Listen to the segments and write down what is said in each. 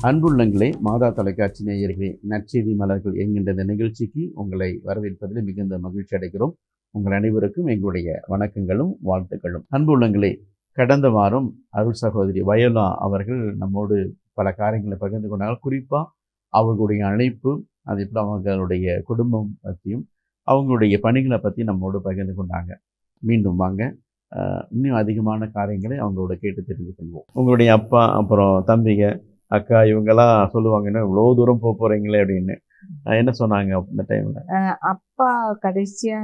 அன்புள்ளங்களே, மாதா தொலைக்காட்சி நேயர்களே, நற்செய்தி மலர்கள் என்கின்ற இந்த நிகழ்ச்சிக்கு உங்களை வரவேற்பதில் மிகுந்த மகிழ்ச்சி அடைகிறோம். உங்கள் அனைவருக்கும் எங்களுடைய வணக்கங்களும் வாழ்த்துக்களும். அன்புள்ளங்களே, கடந்த வாரம் அருள் சகோதரி வயோலா அவர்கள் நம்மோடு பல காரியங்களை பகிர்ந்து கொண்டார்கள். குறிப்பாக அவர்களுடைய அழைப்பு, அதே போல் அவங்களுடைய குடும்பம் பற்றியும் அவங்களுடைய பணிகளை பற்றி நம்மோடு பகிர்ந்து கொண்டாங்க. மீண்டும் வாங்க, இன்னும் அதிகமான காரியங்களை அவங்களோட கேட்டு தெரிந்து கொள்வோம். உங்களுடைய அப்பா, அப்புறம் தம்பிங்க, அக்கா இவங்கெல்லாம் சொல்லுவாங்க, என்ன இவ்வளோ தூரம் போக போகிறீங்களே அப்படின்னு. என்ன சொன்னாங்க அந்த டைமில்? அப்பா கடைசியா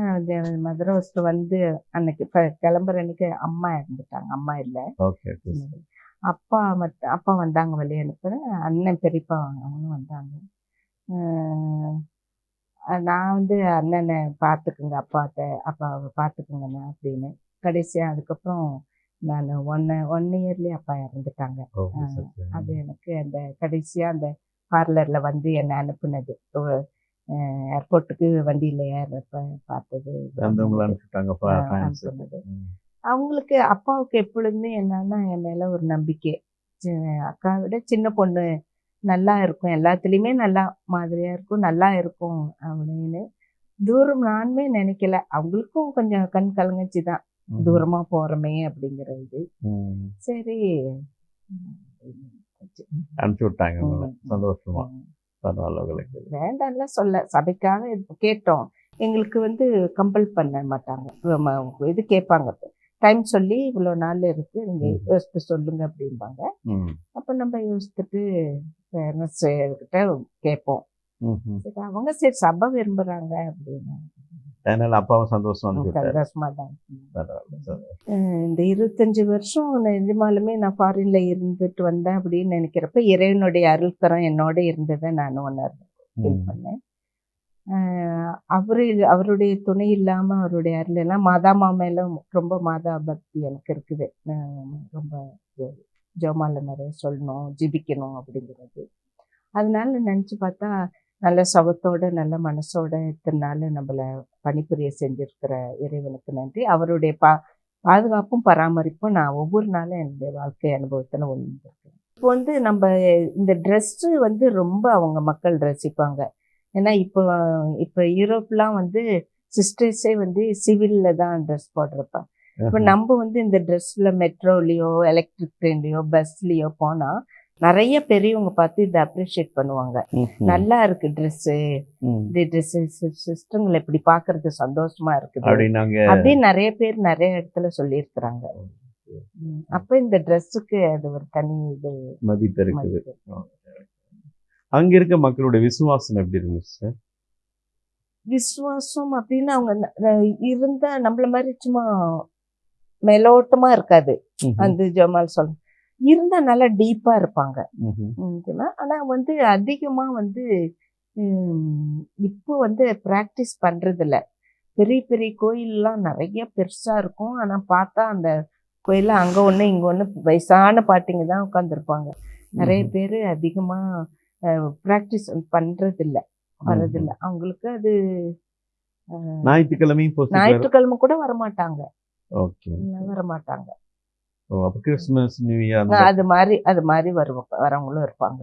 மதுரை ஹோஸ்ட் வந்து அன்னைக்கு கிளம்புற அன்னைக்கு அம்மா இறந்துட்டாங்க. அம்மா இல்லை. ஓகே. அப்பா வந்தாங்க, வெளியே அனுப்புற அண்ணன் பெரியப்பா அவங்களும் வந்தாங்க. நான் வந்து அண்ணனை பார்த்துக்குங்க, அப்பாவை பார்த்துக்குங்கண்ணா அப்படின்னு கடைசியா. அதுக்கப்புறம் நான் ஒன் இயர்லேயே அப்பா இறந்துட்டாங்க. அது எனக்கு அந்த கடைசியா அந்த பார்லர்ல வந்து என்னை அனுப்புனது, ஏர்போர்ட்டுக்கு வண்டியில் ஏறப்ப பார்த்தது. சொன்னது அவங்களுக்கு, அப்பாவுக்கு எப்பொழுதுமே என்னன்னா என் மேல ஒரு நம்பிக்கை. அக்காவை விட சின்ன பொண்ணு நல்லா இருக்கும், எல்லாத்துலேயுமே நல்லா மாதிரியா இருக்கும், நல்லா இருக்கும் அப்படின்னு தூரம் நானுமே நினைக்கல. அவங்களுக்கும் கொஞ்சம் கண் கலங்கச்சி தான், தூரமா போறோமே அப்படிங்கிற இது. சரி அனுப்பிச்சு விட்டாங்க. சந்தோஷமா. வேண்டாம்ல சொல்ல, சபைக்காக கேட்டோம். எங்களுக்கு வந்து கம்பல் பண்ண மாட்டாங்க, இது கேட்பாங்க, டைம் சொல்லி இவ்வளோ நாள் இருக்கு, நீங்க யோசித்து சொல்லுங்க அப்படிம்பாங்க. அப்ப நம்ம யோசித்துட்டு கிட்ட கேட்போம். சரி, அவங்க சரி சபை விரும்புறாங்க அப்படின்னு. அதனால அப்பாவும் சந்தோஷமா தான். இந்த 25 வருஷம் நிஜமாலுமே நான் ஃபாரின்ல இருந்துட்டு வந்தேன் அப்படின்னு நினைக்கிறப்ப இறைவனுடைய அருள்கரம் என்னோட இருந்ததை நான் ஃபீல் பண்ணேன். அவருடைய துணை இல்லாம அவருடைய அருள் எல்லாம் மாதாமா மேல ரொம்ப மாதா பக்தி எனக்கு இருக்குது. ரொம்ப ஜோமால நிறைய சொல்லணும், ஜிபிக்கணும் அப்படிங்கிறது. அதனால நினைச்சு பார்த்தா நல்ல சபத்தோட நல்ல மனசோட இத்தனை நாள் நம்மளை பணிபுரிய செஞ்சிருக்கிற இறைவனுக்கு நன்றி. அவருடைய பாதுகாப்பும் பராமரிப்பும் நான் ஒவ்வொரு நாளும் என்னுடைய வாழ்க்கை அனுபவத்தில் உணர்ந்திருக்கேன். இப்போ வந்து நம்ம இந்த ட்ரெஸ்ஸு வந்து ரொம்ப அவங்க மக்கள் ரசிப்பாங்க. ஏன்னா இப்போ யூரோப்லாம் வந்து சிஸ்டர்ஸே வந்து சிவிலில் தான் ட்ரெஸ் போடுறப்ப, இப்போ நம்ம வந்து இந்த ட்ரெஸ்ஸில் மெட்ரோலையோ எலக்ட்ரிக் ட்ரெயின்லையோ பஸ்லேயோ போனால் நிறைய பெரியவங்க பார்த்து இதை அப்ரிஷியேட் பண்ணுவாங்க. நல்லா இருக்கு ட்ரெஸ்ஸு, இந்த ட்ரெஸ்ஸு சிஸ்டங்களை இப்படி பார்க்கறது சந்தோஷமா இருக்குது அப்படின்னு நிறைய பேர் நிறைய இடத்துல சொல்லியிருக்கிறாங்க. அப்ப இந்த ட்ரெஸ்ஸுக்கு அது ஒரு தனி இது மதிப்பு இருக்குது. அங்க இருக்க மக்களுடைய விசுவாசம் எப்படி இருந்துச்சு? விசுவாசம் அப்படின்னு அவங்க இருந்தா நம்மள மாதிரி சும்மா மேலோட்டமா இருக்காது. அந்த ஜமால் சொல்ல இருந்தா நல்லா டீப்பா இருப்பாங்க. ஆனா வந்து அதிகமா வந்து இப்போ வந்து பிராக்டிஸ் பண்றது இல்ல. பெரிய பெரிய கோயில்லாம் நிறைய பெருசா இருக்கும். ஆனா பார்த்தா அந்த கோயில அங்க ஒண்ணு இங்க ஒண்ணு வயசான பாட்டிங்க தான் உட்காந்துருப்பாங்க. நிறைய பேரு அதிகமா பிராக்டிஸ் பண்றது இல்ல, வர்றதில்ல. அவங்களுக்கு அது ஞாயிற்றுக்கிழமை கூட வரமாட்டாங்க. வரமாட்டாங்க. கிறிஸ்மஸ் நியூ இயர் அது மாதிரி வரவங்களும் இருப்பாங்க.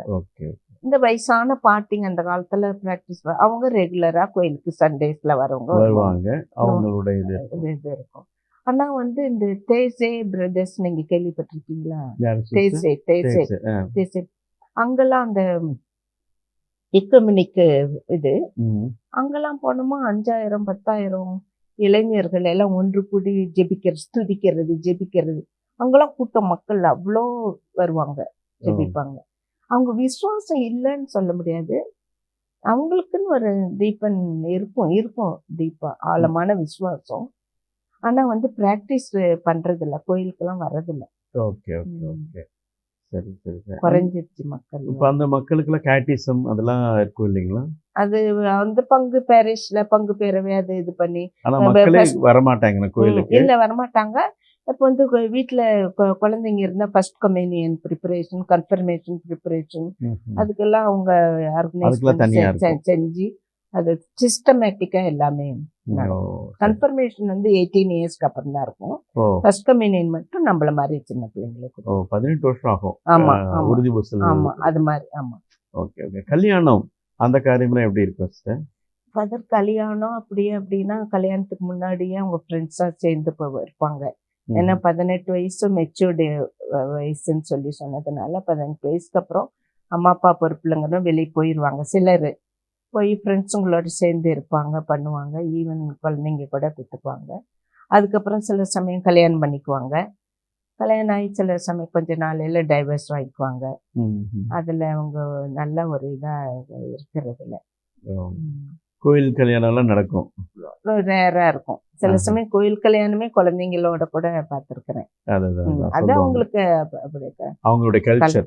இந்த வயசான பாட்டிங்க அந்த காலத்துல பிராக்டிஸ் அவங்க ரெகுலரா கோயிலுக்கு சண்டேஸ்ல வருவாங்க. அவங்களுடைய இது இருக்கும். ஆனா வந்து இந்த தேசே பிரதர்ஸ் நீங்க கேள்விப்பட்டிருக்கீங்களா? தேசே அங்கெல்லாம் அந்த எக்குமெனிக் இது அங்கெல்லாம் போனோமா 5000 10,000 இளைஞர்கள் எல்லாம் ஒன்று கூடி ஜெபிக்கிறது. அங்கெல்லாம் கூட்டம் மக்கள் அவ்வளோ வருவாங்க, ஜெபிப்பாங்க. அவங்க விசுவாசம் இல்லைன்னு சொல்ல முடியாது, அவங்களுக்குன்னு ஒரு தீபன் இருக்கும் தீபா ஆழமான விசுவாசம். ஆனா வந்து பிராக்டிஸ் பண்றது இல்ல, கோயிலுக்கெல்லாம் வர்றதில்ல. குறைஞ்சிருச்சு மக்கள். இப்ப அந்த மக்களுக்கெல்லாம் கேட்டிசம் அதெல்லாம் இருக்கும் இல்லைங்களா? அது அந்த பங்கு பேரிஷ்ல பங்கு பேரவே அது இது பண்ணி வரமாட்டாங்க கோயிலுக்கு. இல்ல வரமாட்டாங்க. இப்போ வந்து வீட்டில் குழந்தைங்க இருந்தால் first communion preparation, confirmation preparation, அதுக்கெல்லாம் அவங்க ஆர்கனைஸ் செஞ்சு அது சிஸ்டமேட்டிக்கா எல்லாமே கன்ஃபர்மேஷன் வந்து 18 இயர்ஸ்க்கு அப்புறம் தான் இருக்கும். ஓ ஃபர்ஸ்ட் கம்யூனியன் மட்டும் நம்மள மாதிரி சின்ன பிள்ளைங்களுக்கு. ஓ 18 வருஷம் ஆகும். ஆமா ஆமா உறுதி பூசல். ஆமா அது மாதிரி. ஆமா ஓகே ஓகே. கல்யாணம் அந்த காரியம்லாம் எப்படி இருக்கும் சிஸ்டர்? ஃபர்தர் கல்யாணம் அப்படின்னா கல்யாணத்துக்கு முன்னாடியே அவங்க ஃப்ரெண்ட்ஸா சேர்ந்து இருப்பாங்க. ஏன்னா 18 வயசு மெச்சூர்டு வயசுன்னு சொல்லி சொன்னதுனால 18 வயசுக்கு அப்புறம் அம்மா அப்பா பொறுப்புலங்கன்னு வெளியே போயிடுவாங்க. சிலர் போய் ஃப்ரெண்ட்ஸுங்களோட சேர்ந்து இருப்பாங்க, பண்ணுவாங்க, ஈவன் குழந்தைங்க கூட பெற்றுக்குவாங்க. அதுக்கப்புறம் சில சமயம் கல்யாணம் பண்ணிக்குவாங்க. கல்யாணம் ஆகி சில சமயம் கொஞ்ச நாளையில டைவர்ஸ் வாங்கிக்குவாங்க. அதில் அவங்க நல்ல ஒரு இதாக இருக்கிறதுல கோயில் கல்யாணம்லாம் நடக்கும். ரேரா இருக்கும். சில சமயம் கோயில் கல்யாணமே குழந்தைங்களோட கூட பார்த்துருக்கிறேன். அது அவங்களுக்கு அவங்களுடைய கல்ச்சர்.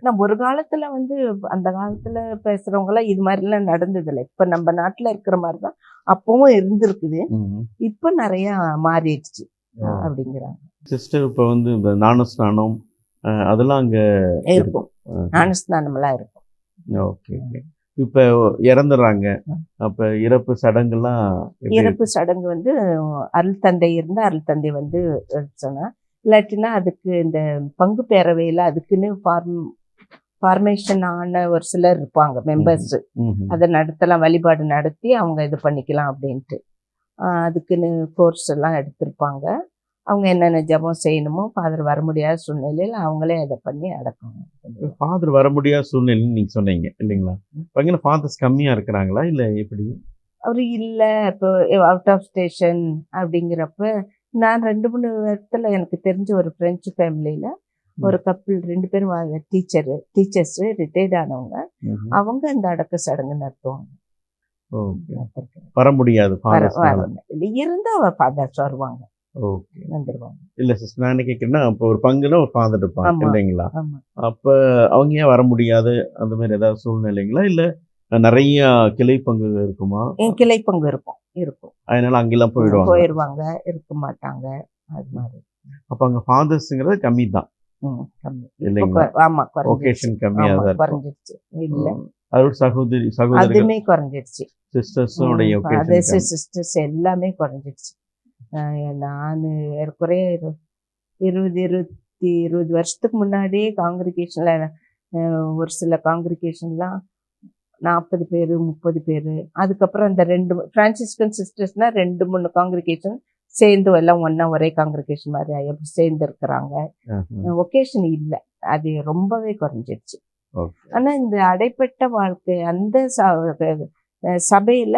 நான் ஒரு காலத்துல வந்து அந்த காலத்துல பேசுறவங்க எல்லாம் இது மாதிரி எல்லாம் நடந்தது இல்லை. இப்ப நம்ம நாட்டுல இருக்கிற மாதிரிதான் அப்பவும் இருந்திருக்குது. இப்ப நிறைய மாறிடுச்சு அப்படிங்கிறாங்க. சிஸ்டர் இப்ப வந்து இந்த ஞானஸ்நானம் அதெல்லாம் அங்க இருக்கும். ஞானஸ்நானம் எல்லாம் இருக்கும். ஓகே. இப்ப இறந்துடுறாங்க, அப்ப இறப்பு சடங்குலாம் இறப்பு சடங்கு வந்து அருள் தந்தை இருந்தா அருள் தந்தை வந்து சொன்னா, இல்லாட்டினா அதுக்கு இந்த பங்கு பேரவையில அதுக்குன்னு ஃபார்மேஷன் ஆன ஒரு சிலர் இருப்பாங்க மெம்பர்ஸ். அதை நடத்தலாம், வழிபாடு நடத்தி அவங்க இது பண்ணிக்கலாம் அப்படின்ட்டு. அதுக்குன்னு கோர்ஸ் எல்லாம் எடுத்திருப்பாங்க. அவங்க என்னென்ன ஜபம் செய்யணுமோ ஃபாதர் வர முடியாத சூழ்நிலையில் அவங்களே அதை பண்ணி அடக்கணும். ஃபாதர் வர முடியாத சூழ்நிலைன்னு நீங்க சொன்னீங்க இல்லைங்களா? பையன் ஃபாதர்ஸ் கம்மியா இருக்கிறாங்களா இல்லை எப்படி? அவர் இல்லை, இப்போ அவுட் ஆஃப் ஸ்டேஷன் அப்படிங்கிறப்ப நான் 2-3 இடத்துல எனக்கு தெரிஞ்ச ஒரு ஃப்ரெஞ்சு ஃபேமிலியில் ஒரு கப்பிள் 2 பேரும் டீச்சர்ஸ் ரிட்டையர்ட் ஆனவங்க. அவங்க இந்த அடக்க சடங்கு நடத்துவாங்க. வர முடியாது இருந்தா ஃபாதர்ஸ் வருவாங்க. ஓகே வந்துருவாங்க. இல்ல சிஸ்டர் நான் என்ன கேட்குறேன்னா, அப்போ ஒரு பங்குல ஒரு ஃபாதர் இருப்பாங்க இல்லைங்களா? அப்ப அவங்க ஏன் வர முடியாது? அந்த மாதிரி ஏதாவது சூழ்நிலைங்களா இல்ல நிறைய கிளை பங்கு இருக்குமா? கிளை பங்கு இருக்கும். அதனால அங்கெல்லாம் போயிடுவாங்க, இருக்க மாட்டாங்க. அது மாதிரி. அப்ப அங்க ஃபாதர்ஸ்ங்கிறது கம்மி தான் இல்லைங்களா? ஆமா, ஒகேஷன் கம்மியா தான் குறைஞ்சிருச்சு. இல்ல அதோட சகோதரி அதுமே குறைஞ்சிருச்சு. சிஸ்டர்ஸ் எல்லாமே குறைஞ்சிருச்சு. நான் ஏற்குறைய 20 வருஷத்துக்கு முன்னாடியே காங்கிரிகேஷன்ல ஒரு சில காங்கிரிகேஷன்லாம் 40 பேர் 30 பேர். அதுக்கப்புறம் அந்த 2 பிரான்சிஸ்கன் சிஸ்டர்ஸ்னா 2-3 காங்கிரிகேஷன் சேர்ந்து எல்லாம் ஒன்னா ஒரே காங்கிரிகேஷன் மாதிரி எப்படி சேர்ந்து இருக்கிறாங்க. ஒகேஷன் இல்லை, அது ரொம்பவே குறைஞ்சிருச்சு. ஆனா இந்த அடைப்பட்ட வாழ்க்கை அந்த சபையில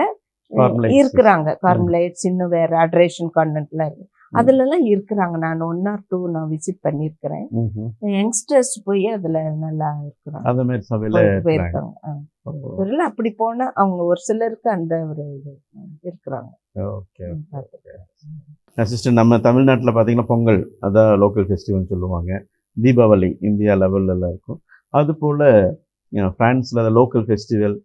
இருக்கிறாங்க. கார்மலைட்ஸ் இன்னும் வேற அட்ரேஷன் கான்வென்ட்லாம் இருக்கு, அதுல எல்லாம் இருக்கிறாங்க. நான் 1 or 2 நான் விசிட் பண்ணிருக்கிறேன். யங்ஸ்டர்ஸ் போய் அதுல நல்லா இருக்கிறாங்க. அப்படி போனா அவங்க ஒரு சிலருக்கு அந்த ஒரு இது இருக்கிறாங்க. சிஸ்டர் நம்ம தமிழ்நாட்டில் பார்த்தீங்கன்னா பொங்கல் அதான் லோக்கல் ஃபெஸ்டிவல்னு சொல்லுவாங்க. தீபாவளி இந்தியா லெவலில் இருக்கும். அது போல் ஃப்ரான்ஸில் லோக்கல் ஃபெஸ்டிவல்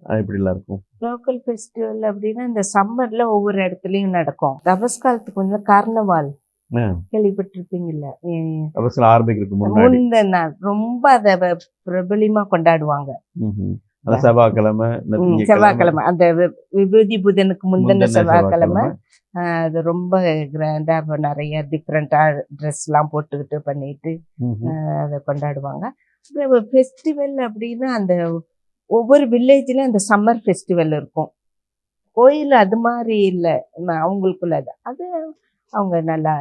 இப்படிலாம் இருக்கும். லோக்கல் ஃபெஸ்டிவல் அப்படின்னா இந்த சம்மர்ல ஒவ்வொரு இடத்துலையும் நடக்கும். தபஸ்காலத்துக்கு வந்து கார்னவால் கேள்விப்பட்டிருப்பீங்கல்ல? ஆரம்பிக்கிறதுக்கு முந்தின நாள் ரொம்ப அதை பிரபலியமா கொண்டாடுவாங்க. செவ்வாய்க்கிழமை அந்த விபூதி புதனுக்கு முந்தின செவ்வாய்க்கிழமை அது ரொம்ப கிராண்டா நிறைய டிஃப்ரெண்டா ட்ரெஸ் எல்லாம் போட்டுக்கிட்டு பண்ணிட்டு அதை கொண்டாடுவாங்க. ஃபெஸ்டிவல் அப்படின்னா அந்த ஒவ்வொரு வில்லேஜ்லயும் அந்த சம்மர் ஃபெஸ்டிவல் இருக்கும். கோயில் அது மாதிரி இல்லை, அவங்களுக்குள்ள அது அவங்க நல்லா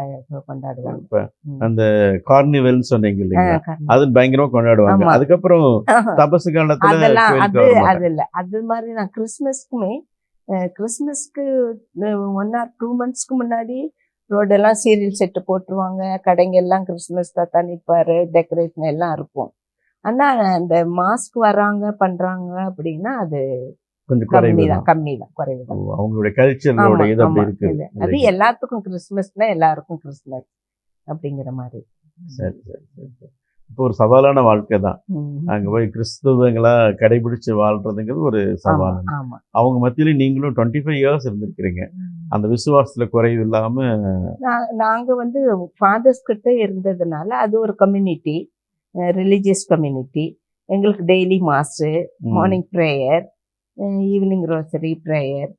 கொண்டாடுவாங்க. அந்த கார்னிவல் சொன்னீங்க இல்லையா, அது பயங்கரமா கொண்டாடுவாங்க. அதுக்கப்புறம் தபசு காலத்துல அதெல்லாம் அது இல்லை. அது மாதிரி நான் கிறிஸ்மஸ்க்கு 1 or 2 months முன்னாடி ரோடெல்லாம் சீரியல் செட்டு போட்டுருவாங்க. கடைங்க எல்லாம் கிறிஸ்மஸ் தாத்தா நிற்பாரு, டெக்கரேஷன் எல்லாம் இருக்கும். ஆனா அந்த மாஸ்க் வராங்க பண்றாங்க அப்படின்னா அது கொஞ்சம் கம்மிதான் குறைவுதான். அவங்களுடைய கல்ச்சரோட இது அப்படி இருக்கு. அது எல்லாத்துக்கும் கிறிஸ்மஸ்னா எல்லாருக்கும் கிறிஸ்மஸ் அப்படிங்கிற மாதிரி. சரி சரி சரி. இப்போ ஒரு சவாலான வாழ்க்கை தான் அங்க போய் கிறிஸ்துவங்களா கடைபிடிச்சு வாழ்றதுங்கிறது ஒரு சவால். அவங்க மத்தியில நீங்களும் 25 years இருந்திருக்கிறீங்க. அந்த விசுவாசத்துல குறைவு இல்லாம நாங்க வந்து ஃபாதர்ஸ் கிட்ட இருந்ததுனால அது ஒரு கம்யூனிட்டி, ரிலீஜியஸ் கம்யூனிட்டி. எங்களுக்கு daily mass, morning prayer, evening rosary prayer,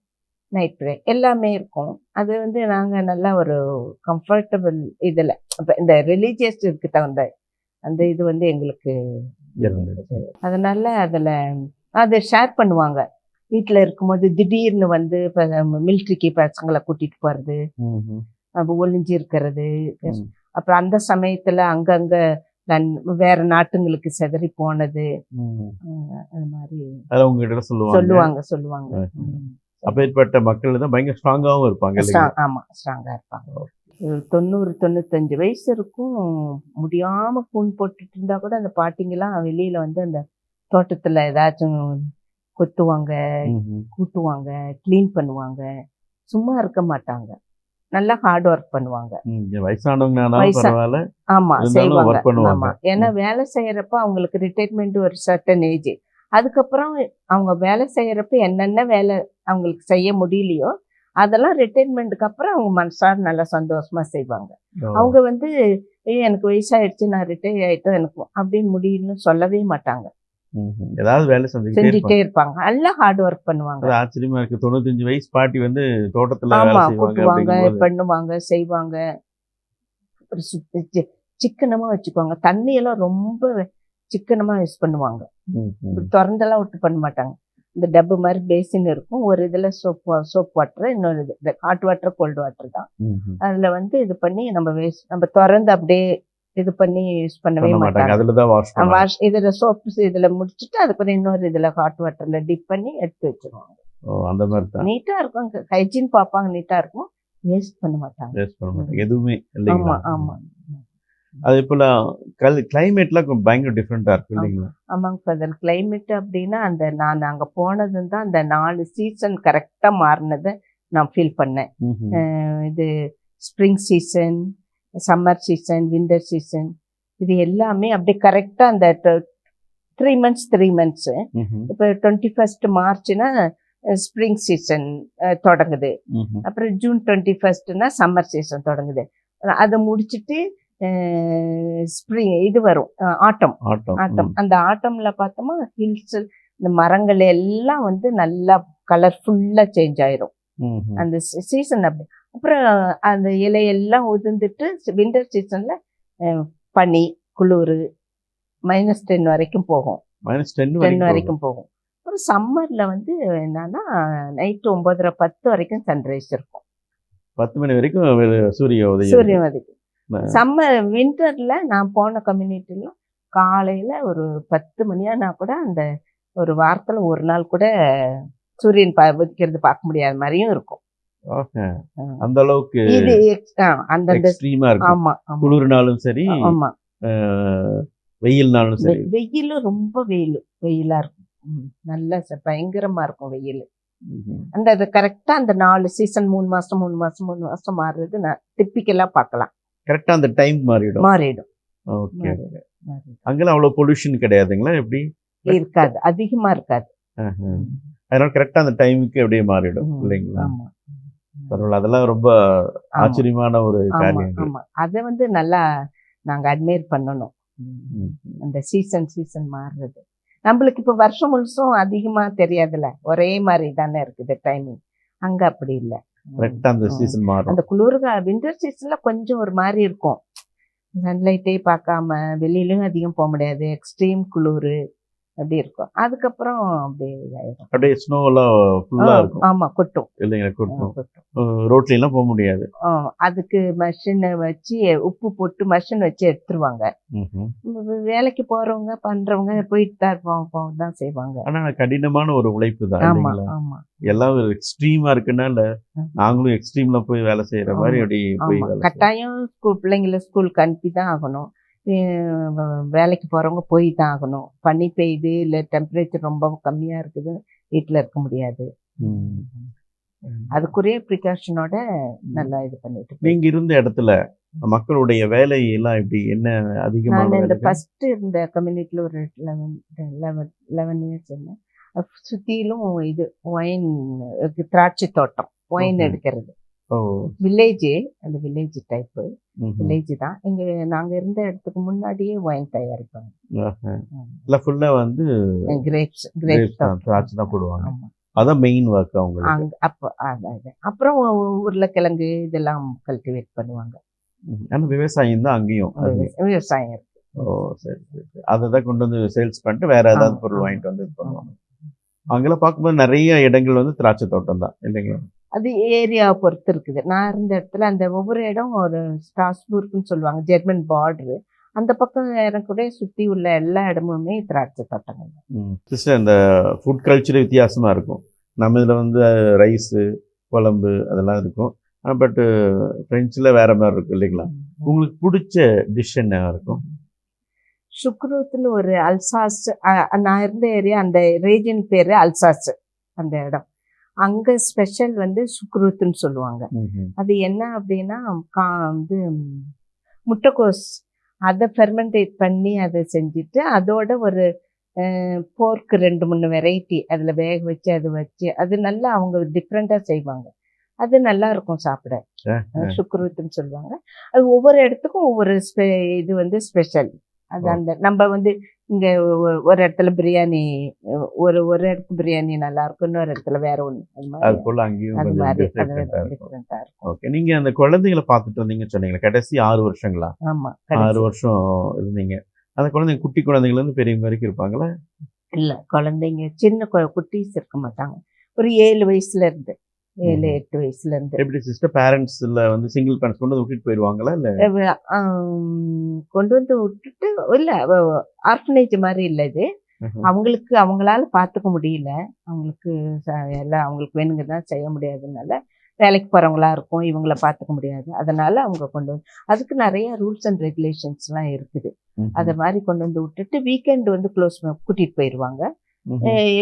night prayer எல்லாமே இருக்கும். அது வந்து நாங்கள் நல்லா ஒரு கம்ஃபர்டபுள் இதில் இப்போ இந்த ரிலீஜியஸ்க்கு தகுந்த அந்த இது வந்து எங்களுக்கு இருந்துச்சு. அதனால அதில் அதை ஷேர் பண்ணுவாங்க. வீட்டில் இருக்கும்போது திடீர்னு வந்து இப்போ மிலிட்ரிக்கு பசங்களை கூட்டிகிட்டு போகிறது, ம்ஹும். அப்போ ஒளிஞ்சு இருக்கிறது, ம். அப்புறம் அந்த சமயத்தில் அங்கங்கே வேற நாட்டுங்களுக்கு சிதறி போனது, ம். அது மாதிரி அதை உங்ககிட்ட சொல்லுவாங்க. சொல்லுவாங்க. அப்பேற்பட்ட மக்கள் தான் பயங்கர ஸ்ட்ராங்காகவும் இருப்பாங்க இல்லைங்களா? ஆமாம், ஸ்ட்ராங்காக இருப்பாங்க. 90-95 வயசு இருக்கும். முடியாமல் கூண் போட்டுட்டு இருந்தால் கூட அந்த பாட்டிங்கெல்லாம் வெளியில் வந்து அந்த தோட்டத்தில் ஏதாச்சும் கொத்துவாங்க, ம்ஹும். கூட்டுவாங்க, க்ளீன் பண்ணுவாங்க. சும்மா இருக்க மாட்டாங்க. நல்லா ஹார்ட் ஒர்க் பண்ணுவாங்க. வயசானவங்கனாலும் வயசா- பரவாயில்ல, ஆமா, இருந்தாலும் செய்வாங்க. ஒர்க் பண்ணுவாங்க. ஆமா, ஏன்னா வேலை செய்யறப்ப அவங்களுக்கு ரிட்டைர்மெண்ட் ஒரு சர்டன் ஏஜ். அதுக்கப்புறம் அவங்க வேலை செய்யறப்ப என்னென்ன வேலை அவங்களுக்கு செய்ய முடியலையோ அதெல்லாம் ரிட்டைர்மெண்ட்டுக்கு அப்புறம் அவங்க மனசார நல்லா சந்தோஷமா செய்வாங்க. அவங்க வந்து எனக்கு வயசாயிடுச்சு, நான் ரிட்டையர் ஆயிட்டோம், எனக்கு அப்படின்னு முடியும்னு சொல்லவே மாட்டாங்க. ம்ஹும். ஏதாவது வேலை செஞ்சுக்கிட்டே செஞ்சுட்டே இருப்பாங்க. இருப்பாங்க. நல்லா ஹார்ட் ஒர்க் பண்ணுவாங்க. அது ஆச்சரியமா இருக்கு. 95 வயசு பாட்டி வந்து தோட்டத்துல வேலை ஆமா, செய்வாங்க கூட்டுவாங்க, அப்படிங்கும்போது. பண்ணுவாங்க, செய்வாங்க. ஒரு சிக்கனமா வச்சுக்குவாங்க. தண்ணியெல்லாம் ரொம்ப சிக்கனமா யூஸ் பண்ணுவாங்க. இப்படி திறந்தெல்லாம் விட்டு பண்ண மாட்டாங்க. இந்த டப்பு மாதிரி பேசின் இருக்கும். ஒரு இதில் சோப் வாட்டர், இன்னொரு இது ஹாட் வாட்டர், கோல்டு வாட்டர் தான். ம்ஹும். அதில் வந்து இது பண்ணி நம்ம திறந்து அப்படியே இது பண்ணி யூஸ் பண்ணவே பண்ண மாட்டாங்க. மாட்டாங்க. அதுலதான் வாஷ் பண்ணுவாங்க. இதில் சோப்பு இதில் முடிச்சுட்டு அதுக்கப்புறம் இன்னொரு இதில் ஹாட் வாட்டரில் டிப் பண்ணி எடுத்து வச்சிருவாங்க. அந்த மாதிரி தான் நீட்டாக இருக்கும். ஹைஜீன் பார்ப்பாங்க, நீட்டாக இருக்கும். வேஸ்ட் பண்ண மாட்டாங்க. வேஸ்ட் பண்ண மாட்டாங்க எதுவுமே இல்லைங்களா? ஆமா, ஆமா. அதே போல கிளைமேட்லாம் பயங்கர டிஃப்ரெண்டா இருக்கு இல்லைங்களா? ஆமாங்க ஃபாதர். கிளைமேட் அப்படின்னா நான் அங்கே போனதும் தான் அந்த 4 சீசன் கரெக்டாக மாறினதை நான் ஃபீல் பண்ணேன். ம்ஹும். இது spring season, summer season, winter season, இது எல்லாமே அப்படியே கரெக்டாக அந்த 3 months. ம்ஹும். இப்போ 21 மார்ச்னா ஸ்ப்ரிங் சீசன் தொடங்குது. ம்ஹும். அப்புறம் ஜூன் 21 சம்மர் சீசன் தொடங்குது. அதை முடிச்சுட்டு ஸ்ப்ரிங் இது வரும், ஆட்டம். ஆட்டம். அந்த ஆட்டம்ல பார்த்தோமா ஹில்ஸ், இந்த மரங்கள் எல்லாம் வந்து நல்லா கலர்ஃபுல்லா சேஞ்ச் ஆயிரும். ம்ஹும். அந்த சீசன் அப்படி. அப்புறம் அந்த இலையெல்லாம் உதிர்ந்துட்டு விண்டர் சீசன்ல பனி, குளிர், -10 வரைக்கும் போகும். -10 வரைக்கும் போகும். அப்புறம் சம்மர்ல வந்து என்னன்னா நைட்டு 9:30-10 வரைக்கும் சன்ரைஸ் இருக்கும். 10 மணி வரைக்கும் சூரிய உதயம். சூரியன் வரைக்கும். சம்மர் விண்டர்ல நான் போன கம்யூனிட்டிலாம் காலையில ஒரு 10 மணியானா கூட அந்த ஒரு வாரத்துல ஒரு நாள் கூட சூரியன் உதிக்கிறது பார்க்க முடியாத மாதிரியும் இருக்கும். அந்த அளவுக்கு இது அந்தந்த எக்ஸ்ட்ரீமா இருக்கும். ஆமா, குளிர்னாலும் சரி, ஆமா, வெயில்னாலும் சரி. வெயிலும் ரொம்ப வெயிலா இருக்கும். நல்லா பயங்கரமா இருக்கும் வெயில். அந்த அது கரெக்டா அந்த 4 சீசன் 3 மாசம் மாறுறது நான் டிப்பிக்கலா பார்க்கலாம். கரெக்டா அந்த டைம் மாறிடும். ஓகே. அங்கெல்லாம் அவ்வளவு பொல்யூஷன் கிடையாதுங்களா? எப்படி இருக்காது, அதிகமா இருக்காது. அதனால கரெக்டா அந்த டைமுக்கு அப்படியே மாறிடும் இல்லைங்களா? பரவாயில்ல. அதெல்லாம் ரொம்ப ஆச்சரியமான ஒரு காரியம். ஆமா, அதை வந்து நல்லா நாங்க அட்மையர் பண்ணணும். அந்த சீசன் மாறுறது நம்மளுக்கு இப்போ வருஷம் முழுசும் அதிகமா தெரியாதுல்ல, ஒரே மாதிரி தானே இருக்குது டைமிங். அங்க அப்படி இல்லை. கரெக்டா அந்த சீசன் மாறும். அந்த விண்டர் சீசன்ல கொஞ்சம் ஒரு மாதிரி இருக்கும். சன்லைட்டே பார்க்காம வெளியிலும் அதிகம் போக முடியாது, எக்ஸ்ட்ரீம் குளிர் அப்படி இருக்கும். அதுக்கப்புறம் அப்படியே ஸ்னோ எல்லாம் ஃபுல்லா இருக்கும். ஆமா, கொட்டும் இல்லைங்களா? கொட்டும். ரோட்ல எல்லாம் போக முடியாது. அதுக்கு மஷினை வச்சு உப்பு போட்டு மஷின் வச்சு எடுத்துருவாங்க. வேலைக்கு போறவங்க பண்றவங்க போயிட்டு தான் தான் செய்வாங்க. ஆனா கடினமான ஒரு உழைப்பு தான். ஆமா, ஆமா. எல்லாம் எக்ஸ்ட்ரீமா இருக்குன்னா நாங்களும் எக்ஸ்ட்ரீம்ல போய் வேலை செய்யற மாதிரி அப்படி போய் கட்டாயம் பிள்ளைங்களை ஸ்கூலுக்கு அனுப்பி தான் ஆகணும். வேலைக்கு போறவங்க போய் தான் ஆகணும். பனி பெய்யுது, இல்லை டெம்பரேச்சர் ரொம்ப கம்மியா இருக்குது, வீட்டில் இருக்க முடியாது. அதுக்குரிய ப்ரிகாஷனோட நல்லா இது பண்ணிட்டு. நீங்க இருந்த இடத்துல மக்களுடைய வேலை எல்லாம் எப்படி, என்ன அதிகமாக? நான் இந்த ஃபர்ஸ்ட் இருந்த கம்யூனிட்டியில் ஒரு 11 years இருந்தேன். சுத்திலும் இது ஒயின், திராட்சை தோட்டம், ஒயின் எடுக்கிறது. ஓ. வில்லேஜ், அந்த வில்லேஜ் டைப்பு ம்ஹும். வில்லேஜ் தான். நாங்க இருந்த இடத்துக்கு முன்னாடியே ஒயின் தயாரிப்பாங்க. ஆஹா. இல்ல ஃபுல்லா வந்து கிரேப்ஸ் grapes தான், திராட்சை தான் போடுவாங்க. ஆமா. அதான் மெயின் ஒர்க் அவங்களுக்கு. அப்போ அப்புறம் உருளைக்கிழங்கு இதெல்லாம் கல்டிவேட் பண்ணுவாங்க. ஆனா விவசாயம் தான் அங்கேயும். விவசாயம் இருக்கு. ஓ, சரி சரி சரி. அதை தான் கொண்டு வந்து சேல்ஸ் பண்ணிட்டு வேற ஏதாவது ஆமா, பொருள் ஆமா. வாங்கிட்டு வந்து இது பண்ணுவாங்க. அங்கெல்லாம் பார்க்கும்போது நிறைய இடங்கள் வந்து திராட்சை தோட்டம் தான் இல்லைங்களா? அது ஏரியாவை பொறுத்து இருக்குது. நான் இருந்த இடத்துல அந்த ஒவ்வொரு இடம் ஒரு ஸ்ட்ராஸ்பூர்க்னு சொல்லுவாங்க, ஜெர்மன் பார்டரு. அந்த பக்கம் எனக்குடைய சுற்றி உள்ள எல்லா இடமுமே திராட்சை தோட்டங்கள் தான். சிஸ்டர், இந்த ஃபுட் கல்ச்சர் வித்தியாசமா இருக்கும். நம்ம இதில் வந்து ரைஸு, குழம்பு அதெல்லாம் இருக்கும். பட்டு ஃப்ரெஞ்சில் வேற மாதிரி இருக்கும் இல்லைங்களா? உங்களுக்கு பிடிச்ச டிஷ் என்ன இருக்கும்? சுக்ரூத்னு ஒரு அல்சாஸ், நான் இருந்த ஏரியா அந்த ரீஜன் பேர் அல்சாஸ். அந்த இடம் அங்கே ஸ்பெஷல் வந்து சுக்ரூத்னு சொல்லுவாங்க. அது என்ன அப்படின்னா வந்து முட்டைக்கோஸ் அதை ஃபெர்மெண்டேட் பண்ணி அதை செஞ்சுட்டு அதோட ஒரு போர்க்கு 2-3 வெரைட்டி அதில் வேக வச்சு அதை வச்சு அது நல்லா அவங்க டிஃப்ரெண்ட்டாக செய்வாங்க. அது நல்லா இருக்கும் சாப்பிட. சுக்ரூத்னு சொல்லுவாங்க. அது ஒவ்வொரு இடத்துக்கும் ஒவ்வொரு இது வந்து ஸ்பெஷல். அது அந்த நம்ம வந்து இங்கே ஒரு இடத்துல பிரியாணி, ஒரு இடத்து பிரியாணி நல்லா இருக்கும், இன்னொரு இடத்துல வேற ஒன்று. அது போல அங்கேயும் அது மாதிரி டிஃப்ரெண்ட்டாக டிஃப்ரெண்ட்டாக இருக்கும். ஓகே. நீங்கள் அந்த குழந்தைங்களை பார்த்துட்டு இருந்தீங்கன்னு சொன்னீங்களா? கடைசி 6 வருஷங்களா? ஆமாம், 6 வருஷம் இருந்தீங்க. அந்த குழந்தைங்க குட்டி குழந்தைங்கலேருந்து பெரியவங்க வரைக்கும் இருப்பாங்களா? இல்லை, குழந்தைங்க சின்ன குட்டீஸ் இருக்க மாட்டாங்க. ஒரு 7 வயசுல இருந்து 7-8 வயசுல இருந்து. எப்படி சிஸ்டர், பேரண்ட்ஸ்ல வந்து சிங்கிள் பேரண்ட்ஸ் கொண்டு வந்து விட்டுட்டு போயிடுவாங்களா? இல்லை கொண்டு வந்து விட்டுட்டு இல்லை, ஆர்ஃபனேஜ் மாதிரி இல்லை இது. அவங்களுக்கு அவங்களால பார்த்துக்க முடியல. அவங்களுக்கு எல்லாம் அவங்களுக்கு வேணுங்கிறதான் செய்ய முடியாதுனால வேலைக்கு போகிறவங்களா இருக்கும், இவங்கள பார்த்துக்க முடியாது. அதனால அவங்க கொண்டு வந்து அதுக்கு நிறைய ரூல்ஸ் அண்ட் ரெகுலேஷன்ஸ்லாம் இருக்குது. அதை மாதிரி கொண்டு வந்து விட்டுட்டு வீக்கெண்ட் வந்து கூட்டிகிட்டு போயிடுவாங்க.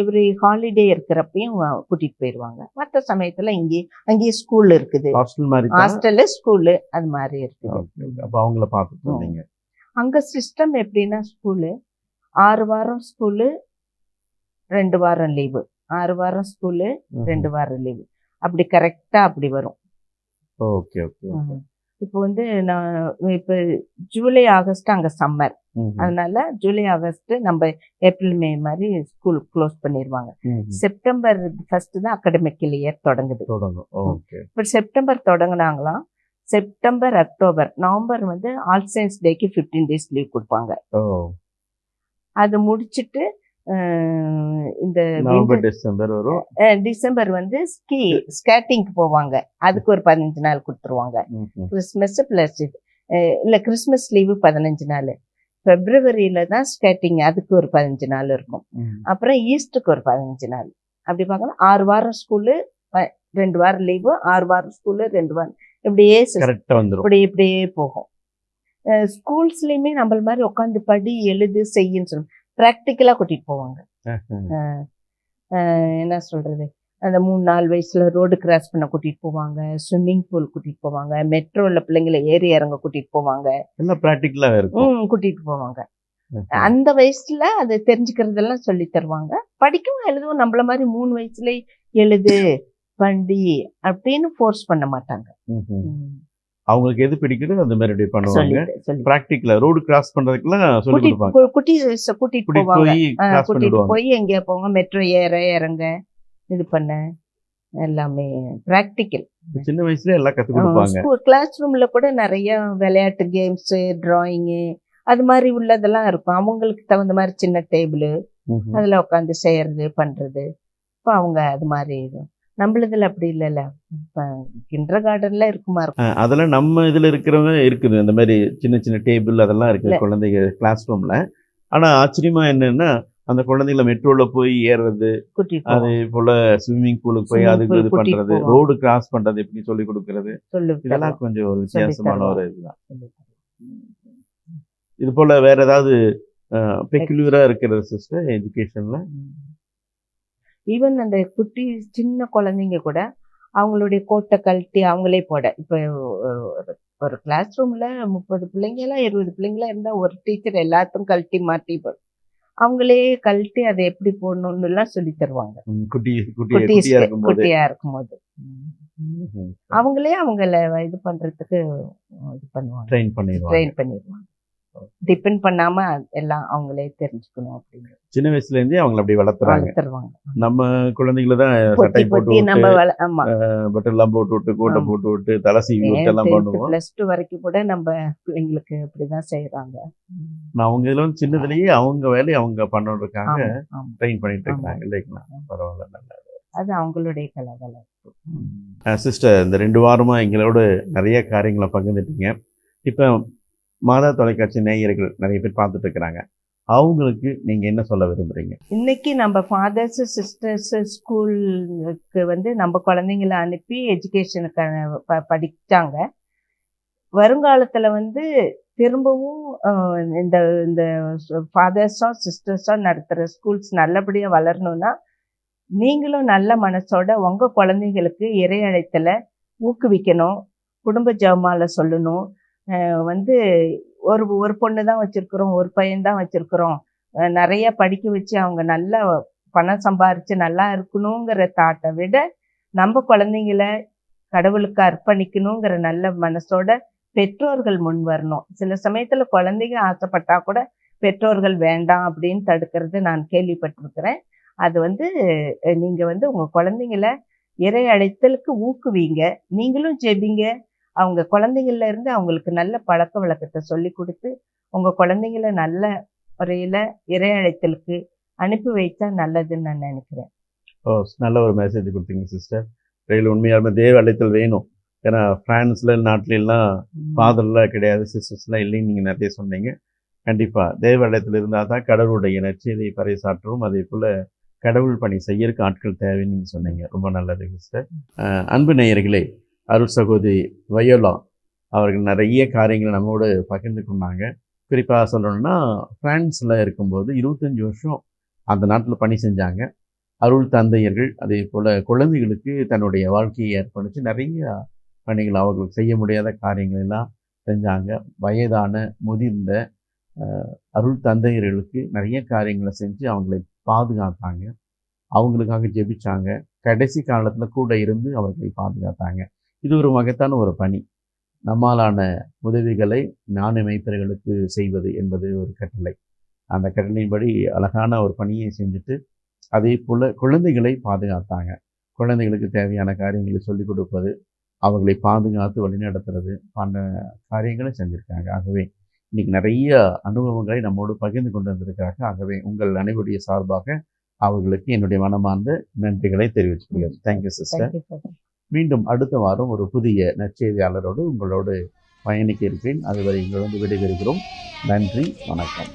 எவ்ரி ஹாலிடே இருக்கிறப்பையும் கூட்டிகிட்டு போயிடுவாங்க. மற்ற சமயத்தில் அங்கேயே ஸ்கூல் இருக்குது, ஹாஸ்டலு ஸ்கூலு அது மாதிரி இருக்குது. அப்போ அவங்கள பார்த்துட்டு இருந்தீங்க. அங்கே சிஸ்டம் எப்படின்னா ஸ்கூலு 6 வாரம் ஸ்கூலு 2 வாரம் லீவு, 6 வாரம் ஸ்கூலு 2 வாரம் லீவு, அப்படி கரெக்டாக அப்படி வரும். Okay okay. இப்போ வந்து நான் இப்போ ஜூலை ஆகஸ்ட் அங்கே சம்மர், அதனால ஜூலை ஆகஸ்ட் நம்ம ஏப்ரல் மே மாதிரி ஸ்கூல் க்ளோஸ் பண்ணிடுவாங்க. செப்டம்பர் 1 தான் அகாடமிக் இயர் தொடங்குது. இப்போ செப்டம்பர் தொடங்கினாங்களாம். செப்டம்பர், அக்டோபர், நவம்பர் வந்து ஆல் சயின்ஸ் டேக்கு 15 days லீவ் கொடுப்பாங்க. அது முடிச்சுட்டு இந்த டிசம்பர் வரும். டிசம்பர் வந்து ஸ்கேட்டிங்க்கு போவாங்க, அதுக்கு ஒரு 15 நாள் கொடுத்துருவாங்க. கிறிஸ்மஸ் பிளஸ் இல்லை கிறிஸ்மஸ் லீவு 15 நாள். பிப்ரவரியில தான் ஸ்கேட்டிங், அதுக்கு ஒரு 15 நாள் இருக்கும். அப்புறம் ஈஸ்டுக்கு ஒரு 15 நாள். அப்படி பார்க்கலாம். 6 வாரம் ஸ்கூலு 2 வாரம் லீவு, 6 வாரம் ஸ்கூலு 2 வாரம், இப்படியே இப்படியே போகும். ஸ்கூல்ஸ்லயுமே நம்மள மாதிரி உட்காந்து படி எழுது செய்யுன்னு சொல்லணும், ப்ராக்டிக்கலாக கூட்டிகிட்டு போவாங்க. என்ன சொல்கிறது, அந்த 3-4 வயசில் ரோடு கிராஸ் பண்ண கூட்டிகிட்டு போவாங்க, ஸ்விம்மிங் பூல் கூட்டிகிட்டு போவாங்க, மெட்ரோவில் பிள்ளைங்களை ஏறி இறங்க கூட்டிகிட்டு போவாங்க, எல்லாம் ப்ராக்டிக்கலாக இருக்கும். கூட்டிகிட்டு போவாங்க. அந்த வயசில் அதை தெரிஞ்சுக்கிறதெல்லாம் சொல்லி தருவாங்க. படிக்கவும் எழுதுவும் நம்மள மாதிரி 3 வயசுல எழுது பண்டி அப்படின்னு ஃபோர்ஸ் பண்ண மாட்டாங்க. அவங்களுக்கு எது பிடிக்குதோ அந்த மாதிரி பண்ணுவாங்க. பிராக்டிகலா ரோடு கிராஸ் பண்றதுக்குலாம் சொல்லி கொடுப்பாங்க. கூட்டிட்டு போவாங்க, கூட்டிட்டு போய் எங்கே போவாங்க, மெட்ரோ ஏற இறங்க இது பண்ண எல்லாமே பிராக்டிக்கல். சின்ன வயசுல எல்லாம் கற்றுக் கொடுப்பாங்க. கிளாஸ் ரூம்ல கூட நிறைய விளையாட்டு கேம்ஸ், டிராயிங்கு அது மாதிரி உள்ளதெல்லாம் இருக்கும். அவங்களுக்கு தகுந்த மாதிரி சின்ன டேபிள், அதில் உட்காந்து செய்யறது பண்றது. இப்போ அவங்க அது மாதிரி நம்மளதுல அப்படி இல்லைல்ல, கிண்டர் கார்டன்ல இருக்குமா இருக்கும். அதெல்லாம் நம்ம இதுல இருக்கிறவங்க இருக்குது, அந்த மாதிரி சின்ன சின்ன டேபிள் அதெல்லாம் இருக்குது குழந்தைங்க கிளாஸ் ரூம்ல. ஆனா ஆச்சரியமா என்னன்னா, அந்த குழந்தைகளை மெட்ரோல போய் ஏறுறது, அதே போல ஸ்விம்மிங் பூலுக்கு போய் அதுக்கு இது பண்றது, ரோடு கிராஸ் பண்றது எப்படி சொல்லி கொடுக்கறது, இதெல்லாம் கொஞ்சம் ஒரு வித்தியாசமான ஒரு இதுதான். இது போல வேற ஏதாவது பெக்குலியரா இருக்கிறது சிஸ்டர் எஜுகேஷன்ல? ஈவன் அந்த குட்டி சின்ன குழந்தைங்க கூட அவங்களுடைய கோட்டை கழட்டி அவங்களே போட, இப்போ ஒரு கிளாஸ் ரூம்ல 30 பிள்ளைங்கலாம் 20 பிள்ளைங்களாம் இருந்தால் ஒரு டீச்சர் எல்லாத்தையும் கழட்டி மாட்டி அவங்களே கழட்டி அதை எப்படி போடணும்னு எல்லாம் சொல்லி தருவாங்க குட்டியா இருக்கும்போது. அவங்களே அவங்கள இது பண்றதுக்கு இது பண்ணுவாங்க, ட்ரெயின் பண்ணிடுவாங்க. ட்ரெயின் பண்ணிடுவாங்க. டிபெண்ட் பண்ணாம எல்லாம் அவங்களே தெரிஞ்சுக்கணும் அப்படிங்கிறது சின்ன வயசுல இருந்தே அவங்கள அப்படி வளர்த்துறாங்க. வளர்த்துருவாங்க. நம்ம குழந்தைகளை தான் பொத்தி சட்டை போட்டு பொத்தி நம்ம விட்டு, ஆமா, பட்டெல்லாம் போட்டு விட்டு, கோட்டை ஆமா. போட்டு விட்டு, தலை சீவி விட்டு எல்லாம் பண்ணுவோம். +2 வரைக்கும் கூட நம்ம பிள்ளைங்களுக்கு அப்படிதான் செய்யறாங்க. நான் அவங்க இதுல வந்து சின்னதுலயே அவங்க வேலையை அவங்க பண்ணுறதுக்காக ஆமா, ஆமா. ட்ரெயின் பண்ணிட்டு ஆமா. இருக்காங்க இல்லைங்களா? பரவாயில்ல, நல்லது. அது அவங்களுடைய கலகலப்பு. சிஸ்டர், இந்த 2 வாரமா எங்களோட நிறைய காரியங்களை பகிர்ந்துட்டீங்க. இப்போ மாதா தொலைக்காட்சி நேயர்கள் நிறைய பேர் பார்த்துட்டு இருக்கிறாங்க. அவங்களுக்கு நீங்க என்ன சொல்ல விரும்புறீங்க? இன்னைக்கு நம்ம ஃபாதர்ஸ் சிஸ்டர்ஸ் ஸ்கூலுக்கு வந்து நம்ம குழந்தைங்களை அனுப்பி எஜுகேஷனுக்கு படிச்சாங்க. வருங்காலத்துல வந்து திரும்பவும் இந்த இந்த ஃபாதர்ஸோ சிஸ்டர்ஸோ நடத்துகிற ஸ்கூல்ஸ் நல்லபடியா வளரணும்னா நீங்களும் நல்ல மனசோட உங்க குழந்தைங்களுக்கு இறை அழைத்தலை ஊக்குவிக்கணும், குடும்ப ஜெபமாலை சொல்லணும். வந்து ஒரு ஒரு பொண்ணு தான் வச்சிருக்கிறோம், ஒரு பையன் தான் வச்சிருக்கிறோம், நிறைய படிக்க வச்சு அவங்க நல்லா பணம் சம்பாரிச்சு நல்லா இருக்கணுங்கிற தாட்டை விட நம்ம குழந்தைங்கள கடவுளுக்கு அர்ப்பணிக்கணுங்கிற நல்ல மனசோட பெற்றோர்கள் முன் வரணும். சில சமயத்துல குழந்தைங்க ஆசைப்பட்டா கூட பெற்றோர்கள் வேண்டாம் அப்படின்னு தடுக்கிறது நான் கேள்விப்பட்டிருக்கிறேன். அது வந்து நீங்க வந்து உங்க குழந்தைங்கள இறை அழைத்தலுக்கு ஊக்குவிங்க, நீங்களும் ஜெபிங்க. அவங்க குழந்தைங்கள்ல இருந்து அவங்களுக்கு நல்ல பழக்க வழக்கத்தை சொல்லி கொடுத்து உங்க குழந்தைங்கள நல்ல முறையில இறை அழைத்தலுக்கு அனுப்பி வைத்தா நல்லதுன்னு நான் நினைக்கிறேன். நல்ல ஒரு மெசேஜ் கொடுத்தீங்க சிஸ்டர். ரயில் உண்மையாலுமே தேவ அழைத்தல் வேணும். ஏன்னா பிரான்ஸ்ல நாட்டிலாம் ஃபாதர்லாம் கிடையாது, சிஸ்டர்ஸ்லாம் இல்லைன்னு நீங்கள் நிறைய சொன்னீங்க. கண்டிப்பாக தேவ அழைத்தல் இருந்தால் தான் கடவுளுடைய நற்செய்தியை பறைசாற்றவும், அதே போல் கடவுள் பணி செய்யறதுக்கு ஆட்கள் தேவைன்னு நீங்கள் சொன்னீங்க. ரொம்ப நல்லது சிஸ்டர். அன்பு நேயர்களே, அருள் சகோதரி வயோலா அவர்கள் நிறைய காரியங்களை நம்மோடு பகிர்ந்து கொண்டாங்க. குறிப்பாக சொல்லணும்னா பிரான்ஸில் இருக்கும்போது 25 வருஷம் அந்த நாட்டில் பணி செஞ்சாங்க. அருள் தந்தையர்கள் அதே போல் குழந்தைகளுக்கு தன்னுடைய வாழ்க்கையை அர்ப்பணித்து நிறைய பணிகள், அவர்களுக்கு செய்ய முடியாத காரியங்கள் எல்லாம் செஞ்சாங்க. வயதான முதிர்ந்த அருள் தந்தையர்களுக்கு நிறைய காரியங்களை செஞ்சு அவங்களை பாதுகாத்தாங்க, அவங்களுக்காக ஜெபிச்சாங்க, கடைசி காலத்தில் கூட இருந்து அவர்களை பாதுகாத்தாங்க. இது ஒரு மகத்தான ஒரு பணி. நம்மாலான உதவிகளை ஞான மேய்ப்பர்களுக்கு செய்வது என்பது ஒரு கட்டளை. அந்த கட்டளையின்படி அழகான ஒரு பணியை செஞ்சுட்டு அதே போல் குழந்தைகளை பாதுகாத்தாங்க. குழந்தைகளுக்கு தேவையான காரியங்களை சொல்லிக் கொடுப்பது, அவர்களை பாதுகாத்து வழிநடத்துறது பண்ண காரியங்களை செஞ்சுருக்காங்க. ஆகவே இன்றைக்கி நிறைய அனுபவங்களை நம்மோடு பகிர்ந்து கொண்டு வந்திருக்காங்க. ஆகவே உங்கள் அனைவருடைய சார்பாக அவர்களுக்கு என்னுடைய மனமார்ந்த நன்றிகளை தெரிவிச்சுக்கிறேன். Thank you sister. மீண்டும் அடுத்த வாரம் ஒரு புதிய நற்செய்தியாளரோடு உங்களோடு பயணிக்க இருக்கிறேன். அதுவரை இங்கிருந்து விடைபெறுகிறோம். நன்றி, வணக்கம்.